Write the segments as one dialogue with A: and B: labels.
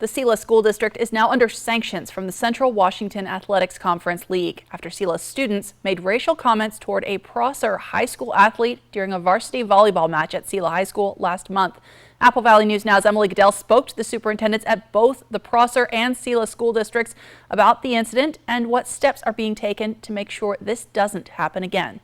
A: The Selah School District is now under sanctions from the Central Washington Athletics Conference League after Selah students made racial comments toward a Prosser High School athlete during a varsity volleyball match at Selah High School last month. Apple Valley News Now's Emily Goodell spoke to the superintendents at both the Prosser and Selah school districts about the incident and what steps are being taken to make sure this doesn't happen again.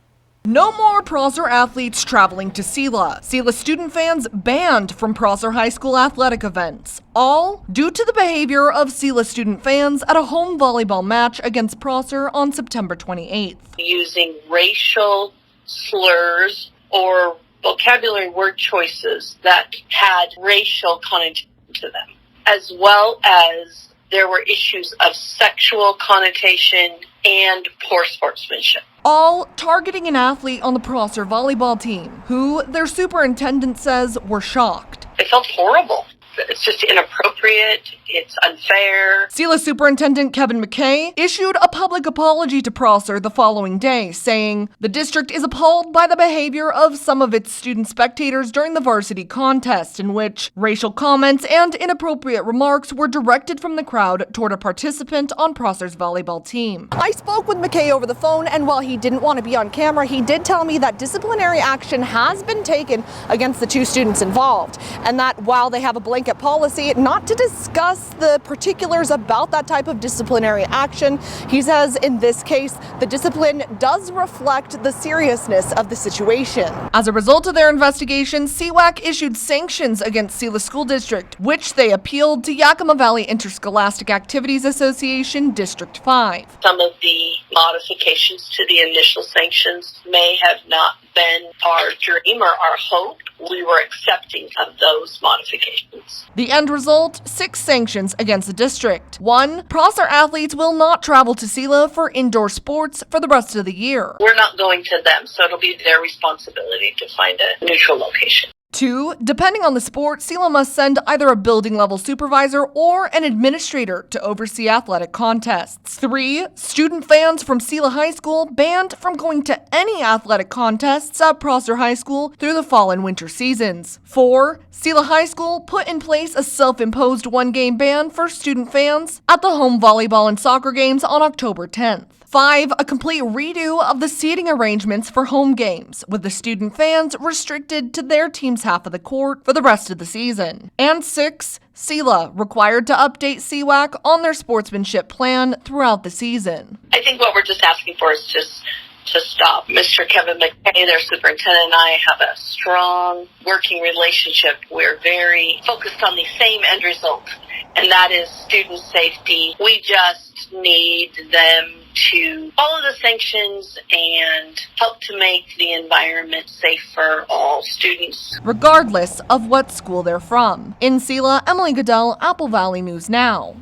B: No more Prosser athletes traveling to Selah. Selah student fans banned from Prosser High School athletic events, all due to the behavior of Selah student fans at a home volleyball match against Prosser on September 28th.
C: Using racial slurs or vocabulary word choices that had racial connotation to them, as well as there were issues of sexual connotation and poor sportsmanship.
B: All targeting an athlete on the Prosser volleyball team, who their superintendent says were shocked.
C: It felt horrible. It's just inappropriate. It's unfair.
B: Selah Superintendent Kevin McKay issued a public apology to Prosser the following day, saying the district is appalled by the behavior of some of its student spectators during the varsity contest, in which racial comments and inappropriate remarks were directed from the crowd toward a participant on Prosser's volleyball team.
D: I spoke with McKay over the phone, and while he didn't want to be on camera, he did tell me that disciplinary action has been taken against the two students involved, and that while they have a blanket policy not to discuss the particulars about that type of disciplinary action, he says in this case, the discipline does reflect the seriousness of the situation.
B: As a result of their investigation, CWAC issued sanctions against Selah School District, which they appealed to Yakima Valley Interscholastic Activities Association District 5.
C: Some of the modifications to the initial sanctions may have not been our dream or our hope. We were accepting of those modifications.
B: The end result, 6 sanctions against the district. 1, Prosser athletes will not travel to Selah for indoor sports for the rest of the year.
C: We're not going to them, so it'll be their responsibility to find a neutral location.
B: 2, depending on the sport, Selah must send either a building level supervisor or an administrator to oversee athletic contests. 3, student fans from Selah High School banned from going to any athletic contests at Prosser High School through the fall and winter seasons. 4, Selah High School put in place a self-imposed 1-game ban for student fans at the home volleyball and soccer games on October 10th. 5, a complete redo of the seating arrangements for home games, with the student fans restricted to their team's half of the court for the rest of the season. And 6, Selah required to update CWAC on their sportsmanship plan throughout the season.
C: I think what we're just asking for is just to stop. Mr. Kevin McKay, their superintendent, and I have a strong working relationship. We're very focused on the same end result, and that is student safety. We just need them to follow the sanctions and help to make the environment safe for all students,
B: regardless of what school they're from. In Selah, Emily Goodell, Apple Valley News Now.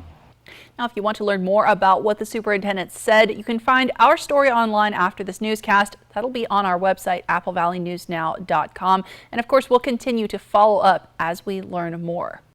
A: Now, if you want to learn more about what the superintendent said, you can find our story online after this newscast. That'll be on our website, applevalleyNewsNow.com. And of course, we'll continue to follow up as we learn more.